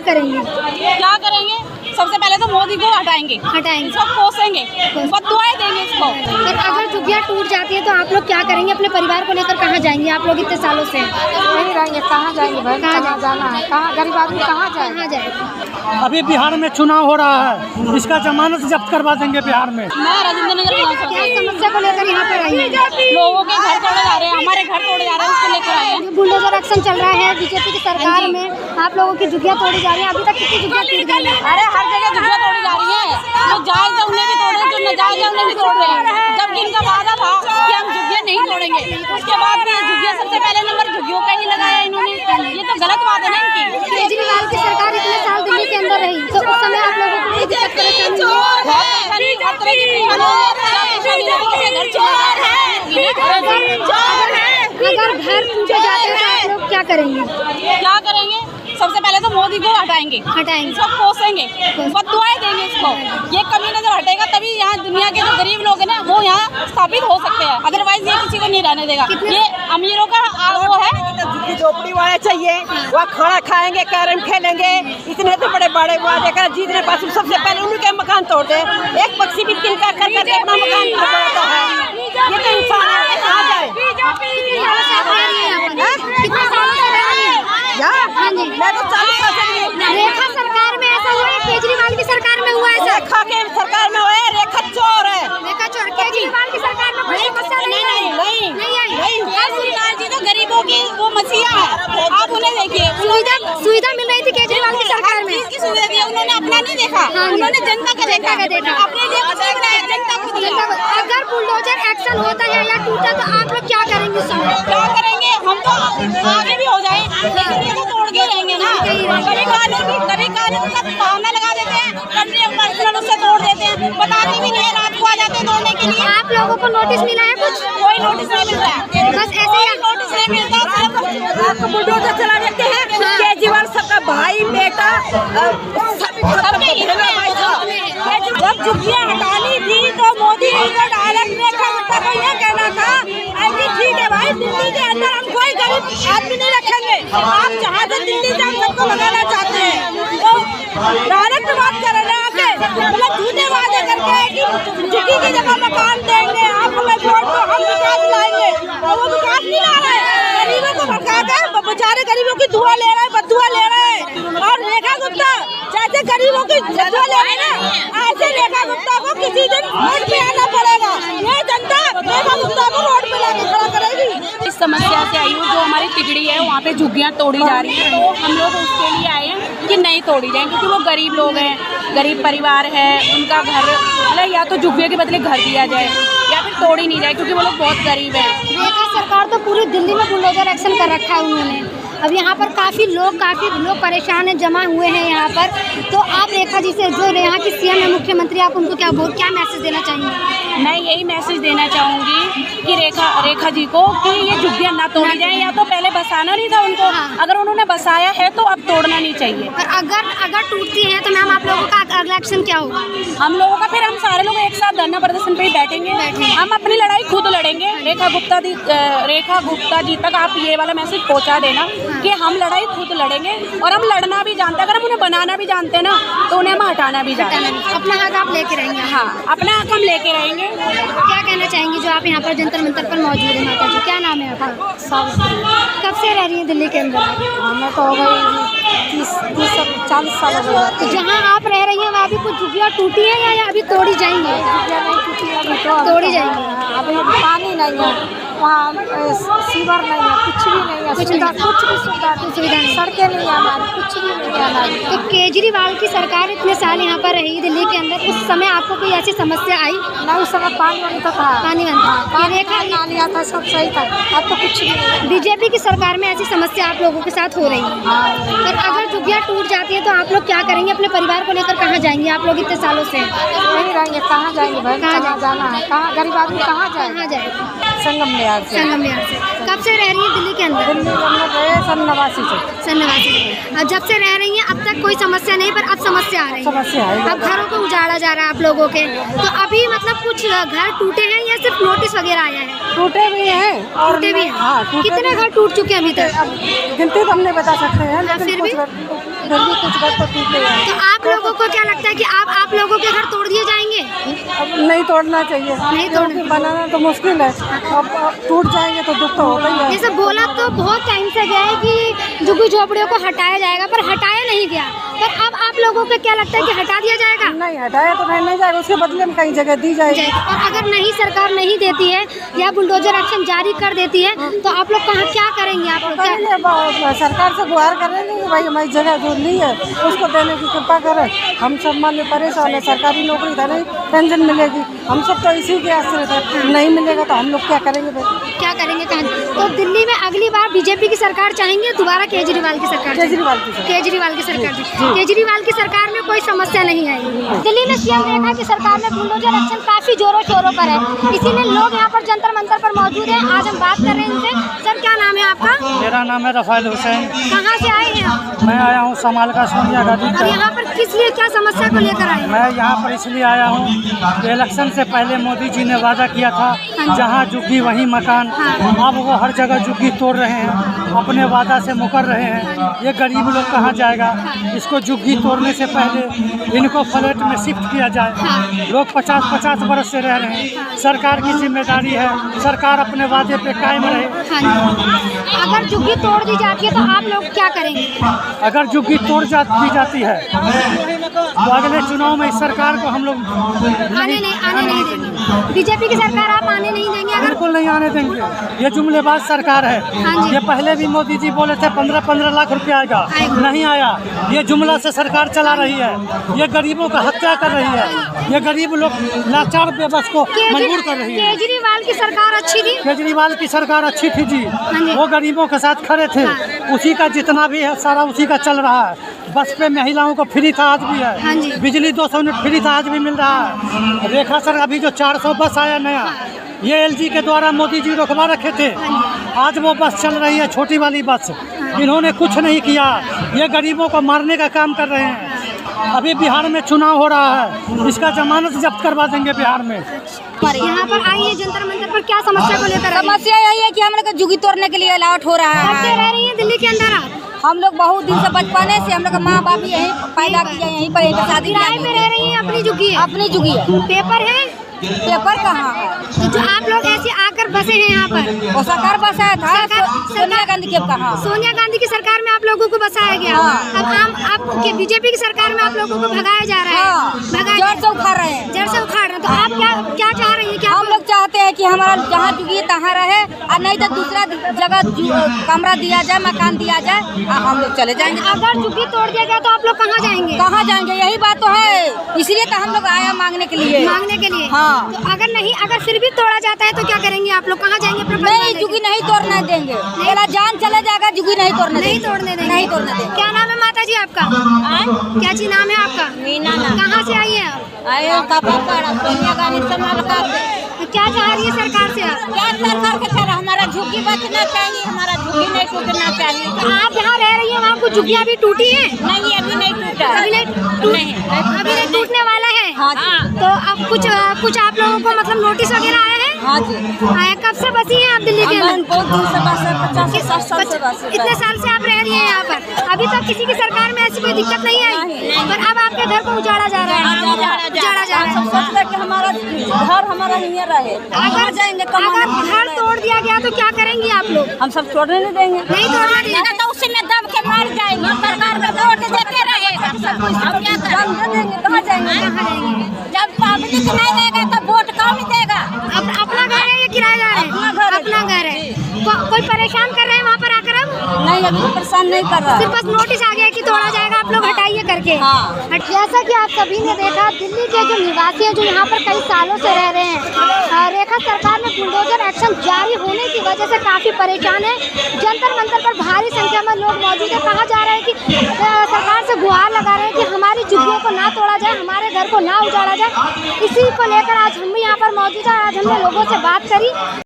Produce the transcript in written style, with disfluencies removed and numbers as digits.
करेंगे? क्या करेंगे? सबसे पहले तो मोदी को हटाएंगे, इसको कोसेंगे, बददुआएं देंगे इसको। और अगर झुग्गियाँ टूट जाती है तो आप लोग क्या करेंगे? अपने परिवार को लेकर कहाँ जाएंगे? आप लोग इतने सालों से नहीं रहेंगे, कहाँ जाएंगे भाई? कहाँ जाना है? कहाँ गरीब आदमी कहाँ जाए? अभी बिहार में चुनाव हो रहा है, इसका जमानत जब्त करवा देंगे बिहार में। मैं राजेंद्र नगर क्या समस्या को लेकर यहाँ पर आई है? लोगों के घर तोड़े जा रहे हैं, हमारे घर तोड़े जा रहे हैं, उसको लेकर आए हैं। बुलडोजर एक्शन चल रहा है बीजेपी की सरकार में, आप लोगों की झुग्गियाँ तोड़ी जा रही हैं। अभी तक कितनी झुग्गियाँ टूट गई हैं? अरे हर जगह झुग्गियाँ तोड़ी जा रही है, जो जायज है उन्हें भी तोड़ रहे हैं, जो नाजायज है उन्हें भी तोड़ रहे हैं। जबकि इनका वादा था कि हम झुग्गियाँ नहीं तोड़ेंगे, उसके बाद भी झुग्गियाँ सबसे पहले नंबर झुग्गियों का ही लगाया इन्होंने। ये तो गलत बात है ना इनकी। केजरीवाल की सरकार इतने साल दिल्ली के अंदर रही तो उस समय आप लोगों को दिक्कत परेशानी अगर घर टूटे जाते हैं तो आप लोग क्या करेंगे? क्या करेंगे? सबसे पहले तो मोदी को हटाएंगे, इसको कोसेंगे, बददुआएं देंगे इसको। ये कमीना जब हटेगा तभी यहाँ दुनिया के जो गरीब लोग हैं ना वो यहाँ स्थापित हो सकते हैं, अदरवाइज ये किसी को नहीं रहने देगा। ये अमीरों का वो है। झुग्गी झोपड़ी वाले चाहिए, वहाँ खाना खाएंगे, कैरम खेलेंगे, इतने तो बड़े बड़े वादे जीतने पास सबसे पहले उनके मकान तोड़ दे। एक पक्षी भी तिनका कर करके अपना मकान तोड़ता है। ये तो इंसान है, कहाँ जाए? मैं तो 40 साल से रेखा सरकार में ऐसा हुआ है, केजरीवाल की सरकार में हुआ ऐसा? रेखा के सरकार में हुआ है, रेखा चोर है। रेखा चोर केजरीवाल की सरकार में कोई समस्या नहीं आई। केजरीवाल जी तो गरीबों की वो मसीहा है, आप उन्हें देखिए। सुविधा मिल रही थी केजरीवाल की सरकार में, की सुविधा दी, उन्होंने अपना नहीं देखा, उन्होंने जनता का देखा, अपने लिए कुछ नहीं बनाया, जनता को दिया। अगर बुलडोजर एक्शन होता है या टूटा तो आप लोग क्या करेंगे उस समय? क्या करेंगे? हम तो आगे भी हो जाए, लेकिन ये तो तोड़ के रहेंगे ना। कभी कानून का बहाना लगा देते हैं, कभी हम पर्सनल उससे तोड़ देते हैं, बताते भी नहीं है, रात को आ जाते हैं तोड़ने के लिए। आप लोगों को नोटिस मिला है कुछ? कोई नोटिस नहीं मिल रहा है, बस ऐसे ही नोटिस नहीं मिलता। आपको बुलडोजर चला देते हैं। केजरीवाल सबका भाई बेटा सबके हित में है। जब झुग्गियाँ हटानी थी तो मोदी जी को डायरेक्ट रेखा गुप्ता को ये कहना था ऐसी ठीक है भाई, दिल्ली के अंदर हम कोई गरीब आदमी नहीं रखेंगे। आप जहाँ से दिल्ली से हम सबको भगाना चाहते हैं तो डायरेक्ट बात कर रहे हैं आके, मतलब झूठे वादे करके कि झुग्गी की जगह मकान देंगे, आप हमें वोट दो, हम विकास लाएंगे। और वो विकास नहीं ला रहे, गरीबों को भगा के बेचारे गरीबों की दुआ ले रहे हैं, बददुआ ले रहे हैं। और रेखा गुप्ता जैसे गरीबों की बददुआ ले रहे हैं ना, ऐसे रेखा गुप्ता को किसी दिन वोट पे आना पड़ेगा। ये जनता रेखा गुप्ता को वोट पे लाके खड़ा करेगी। इस समस्या से आई हूँ, जो हमारी तिगड़ी है वहाँ पे झुग्गियाँ तोड़ी जा रही हैं, तो हम लोग उसके लिए आए हैं कि नहीं तोड़ी जाए, क्योंकि वो गरीब लोग हैं, गरीब परिवार है, उनका घर मतलब या तो झुग्गियों के बदले घर दिया जाए या फिर तोड़ी नहीं जाए, क्योंकि वो लोग बहुत गरीब हैं। रेखा सरकार तो पूरी दिल्ली में बुलडोजर एक्शन कर रखा है उन्होंने। अब यहाँ पर काफ़ी लोग परेशान हैं, जमा हुए हैं यहाँ पर। तो आप रेखा जी से, जो यहाँ की सीएम है, मुख्यमंत्री, आप उनको क्या मैसेज देना चाहेंगे? मैं यही मैसेज देना चाहूँगी कि रेखा जी को कि ये झुग्गियाँ ना तोड़ी जाएं, या तो पहले बसाना नहीं था उनको। अगर उन्होंने बसाया है तो अब तोड़ना नहीं चाहिए। और अगर टूटती है तो मैम आप लोगों का अगला एक्शन क्या होगा? हम लोगों का फिर हम सारे लोग एक साथ धरना प्रदर्शन पे ही बैठेंगे। हम अपनी लड़ाई खुद लड़ेंगे। रेखा गुप्ता जी तक आप ये वाला मैसेज पहुँचा देना कि हम लड़ाई खुद लड़ेंगे, और हम लड़ना भी जानते हैं। अगर हम उन्हें बनाना भी जानते हैं ना तो उन्हें हम हटाना भी जानते हैं। अपना हक आप लेके रहेंगे? हाँ, अपना हक हम लेके रहेंगे। क्या कहना चाहेंगी जो आप यहाँ पर जंतर मंतर पर मौजूद है? माता जी, क्या नाम है आपका? कब से रह रही है दिल्ली के अंदर? हमें तो हो गई 30-40 साल हो गए। तो जहाँ आप रह रही हैं वहाँ भी कुछ झुग्गियाँ टूटी है या अभी तोड़ी जाएंगी? तोड़ी जाएंगी। अभी पानी नहीं है वहाँ, सीवर नहीं है, कुछ भी नहीं है, कुछ भी सुविधा नहीं, सड़कें नहीं है हमारी, कुछ भी नहीं है हमारी। तो केजरीवाल की सरकार इतने साल यहाँ पर रही दिल्ली के अंदर, उस समय आपको कोई ऐसी समस्या आई? नहीं, उस समय पानी वानी तो था, पानी था, रेखा नाली आता, सब सही था। अब तो कुछ भी नहीं। बीजेपी की सरकार में ऐसी समस्या आप लोगों के साथ हो रही है। और अगर झुग्गियाँ टूट जाती है तो आप लोग क्या करेंगे? अपने परिवार को लेकर कहाँ जाएंगे? आप लोग इतने सालों से नहीं रहेंगे, कहाँ जाएंगे भाई? कहाँ जाना है? कहाँ गरीब आदमी कहाँ जाए? कहाँ जाए? संगम लिहाज से। कब से रह रही है दिल्ली के अंदर? दिल्ली में सन 89 से। सन 89 से। अब जब से रह रही हैं अब तक कोई समस्या नहीं, पर अब समस्या आ रही है। समस्या है। अब घरों को उजाड़ा जा रहा है आप लोगों के, तो अभी मतलब कुछ घर टूटे हैं या सिर्फ नोटिस वगैरह आया है? टूटे भी हैं और टूटे भी हैं। हाँ, टूटे कितने भी घर टूट चुके हैं अभी तक? अब गिनती तो हम नहीं बता सकते हैं, लेकिन फिर भी कुछ घर तो टूटे हैं। तो आप लोगों को क्या लगता है कि आप लोगों के घर तोड़ दिए जाएंगे? अब नहीं तोड़ना चाहिए, नहीं क्योंकि बनाना तो मुश्किल है। अब टूट जाएंगे तो दुख तो होगा ही है। जैसे बोला तो बहुत टाइम से गया है कि झुग्गी झोपड़ियों को हटाया जाएगा, पर हटाया नहीं गया। पर अब आप लोगों को क्या लगता है कि हटा दिया जाएगा? नहीं हटाया तो नहीं जाएगा, उसके बदले में कहीं जगह दी जाएगी। और अगर नहीं सरकार नहीं देती है या बुलडोजर एक्शन जारी कर देती है तो आप लोग कहाँ क्या करेंगे? आप लोग क्या सरकार से गुहार करेंगे कि भाई हमारी जगह जो ली है उसको देने की कृपा करें। हम सब मान लो परेशान है, सरकारी नौकरी धरे पेंशन मिलेगी, हम सब तो इसी के आश्रित है। नहीं मिलेगा तो हम लोग क्या करेंगे भाई? क्या करेंगे कहाँ? तो दिल्ली में अगली बार बीजेपी की सरकार चाहेंगे, दोबारा केजरीवाल की सरकार? केजरीवाल की सरकार। केजरीवाल की सरकार। केजरीवाल की सरकार में कोई समस्या नहीं आई। दिल्ली में सीएम रेखा की सरकार में बुलडोजर एक्शन काफी जोरों शोरों पर है, इसीलिए लोग यहाँ पर जंतर मंतर पर मौजूद हैं। आज हम बात कर रहे हैं इनसे। सर क्या नाम है आपका? मेरा नाम है रफाइल हुसैन। कहाँ से आए हैं आप? मैं आया हूँ समाल का सोनिया गांधी। और यहाँ पर किस लिए, क्या समस्या को लेकर आए? मैं यहाँ पर इसलिए आया हूँ कि इलेक्शन से पहले मोदी जी ने वादा किया था जहाँ झुग्गी वहीं मकान। अब वो हर जगह झुग्गी तोड़ रहे हैं, अपने वादा से मुकर रहे हैं। ये गरीब लोग कहाँ जाएगा? इसको झुग्गी तोड़ने से पहले इनको फ्लैट में शिफ्ट किया जाए। लोग 50-50 बरस से रह रहे हैं। सरकार की जिम्मेदारी है, सरकार अपने वादे पे कायम रहे। अगर झुग्गी तोड़ दी जाती है तो आप लोग क्या करेंगे? अगर झुग्गी तोड़ दी जाती है तो अगले चुनाव में इस सरकार को हम लोग आने नहीं देंगे। बीजेपी की सरकार आप आने नहीं देंगे? अगर बिल्कुल नहीं आने देंगे। ये जुमलेबाज सरकार है। हाँ जी। ये पहले भी मोदी जी बोले थे 15-15 लाख रुपया आएगा, नहीं आया। ये जुमला से सरकार चला रही है, ये गरीबों का हत्या कर रही है, ये गरीब लोग लाचार बेबस को मजबूर कर रही है। केजरीवाल की सरकार अच्छी थी? केजरीवाल की सरकार अच्छी थी जी, वो गरीबों के साथ खड़े थे। उसी का जितना भी है सारा उसी का चल रहा है। बस पे महिलाओं को फ्री था, आज भी है। बिजली 200 यूनिट फ्री था, आज भी मिल रहा है। रेखा सर अभी जो 400 बस आया नया, ये एलजी के द्वारा मोदी जी रोकवा रखे थे, आज वो बस चल रही है, छोटी वाली बस। इन्होंने कुछ नहीं किया, ये गरीबों को मारने का काम कर रहे हैं। अभी बिहार में चुनाव हो रहा है, इसका जमानत जब्त करवा देंगे बिहार में। यहाँ पर आई है जंतर मंतर पर, क्या समस्या को लेकर? समस्या यही है कि हम लोग झुग्गी तोड़ने के लिए अलाउट हो रहा कब से है। रह रही है दिल्ली के अंदर आप? हम लोग बहुत दिन से बचपने से, हम लोग माँ बाप भी यहीं पैदा किए, यहीं पर शादी किराए पे रह रही है? अपनी झुग्गी है? अपनी झुग्गी है। पेपर है? पेपर कहाँ है? तो जो आप लोग ऐसे आकर बसे हैं यहाँ पर, वो सरकार बसाया था। सोनिया गांधी के कहाँ? सोनिया गांधी की सरकार में आप लोगों को बसाया गया। अब बीजेपी की सरकार में आप लोगों को भगाया जा रहा है। जड़ से उखाड़ रहे हैं, जड़ से उखाड़ रहे हैं। तो आप क्या चाह रही है? क्या हम लोग चाहते हैं कि हमारा जहाँ झुग्गी तहाँ रहे, और नहीं तो दूसरा जगह कमरा दिया जाए, मकान दिया जाए, और हम लोग चले जाएंगे। अगर झुग्गी तोड़ दिया गया तो आप लोग कहाँ जाएंगे? कहाँ जाएंगे? यही बात तो है, इसलिए तो हम लोग आया मांगने के लिए। मांगने के लिए? हाँ। तो अगर फिर भी तोड़ा जाता है तो क्या करेंगे आप लोग? कहाँ जाएंगे? नहीं, झुग्गी नहीं तोड़ने देंगे। मेरा जान चला जाएगा, झुग्गी नहीं तोड़ने नहीं तोड़ने देंगे। नहीं तोड़ने देंगे। क्या नाम है माता जी आपका? क्या जी नाम है आपका? मीना नाम। कहाँ से आई है आप? आए सोनिया गांधी तो क्या चाह रही है सरकार से आप? क्या सरकार के चाह, हमारा झुग्गी बचना चाहिए, हमारा झुग्गी नहीं टूटना चाहिए। तो आप जहाँ रह रही है वहाँ कुछ झुग्गियाँ अभी टूटी है? नहीं, अभी नहीं टूटा। अभी नहीं टूटने वाला है। हाँ। तो अब कुछ आप लोगों को मतलब नोटिस वगैरह आया है? हाँ जी। आया। कब से बसी हैं आप दिल्ली के अंदर? बहुत दूर से बस 50-60 साल से बस। इतने साल से आप रह रही हैं यहाँ पर? अभी तक किसी की सरकार में ऐसी कोई दिक्कत नहीं आई, पर अब आपके घर को उजाड़ा जा रहा है। उजाड़ा जा रहा है। सोचते कि हमारा घर हमारा यहीं रहे। अगर घर तोड़ दिया गया तो क्या करेंगे आप लोग? हम सब छोड़ने नहीं देंगे। नहीं तोड़ने देंगे तो उसी में दब के मार जाएंगे। सरकार का वोट देते रहेगा, हम क्या करेंगे? कहाँ जाएंगे? जब पब्लिक नहीं देगा तो वोट कौन देगा? अपना घर है या किराएदार है? अपना घर है। कोई परेशान कर रहे हैं वहाँ पर आकर? अब नहीं, अभी परेशान नहीं कर रहा। सिर्फ बस नोटिस आ गया कि तोड़ा जाएगा, आप लोग हटाइए करके। हाँ। जैसा कि आप सभी ने देखा, दिल्ली के जो निवासी हैं जो यहाँ पर कई सालों से रह रहे हैं, रेखा सरकार में बुलडोजर एक्शन जारी होने की वजह से काफ़ी परेशान है। जंतर मंतर पर भारी संख्या में लोग मौजूद है। कहा जा रहा है कि सरकार से गुहार लगा रहे हैं कि हमारी झुग्गियों को ना तोड़ा जाए, हमारे घर को ना उजाड़ा जाए। इसी को लेकर आज हम भी यहाँ पर मौजूद हैं। आज हमने लोगों से बात करी।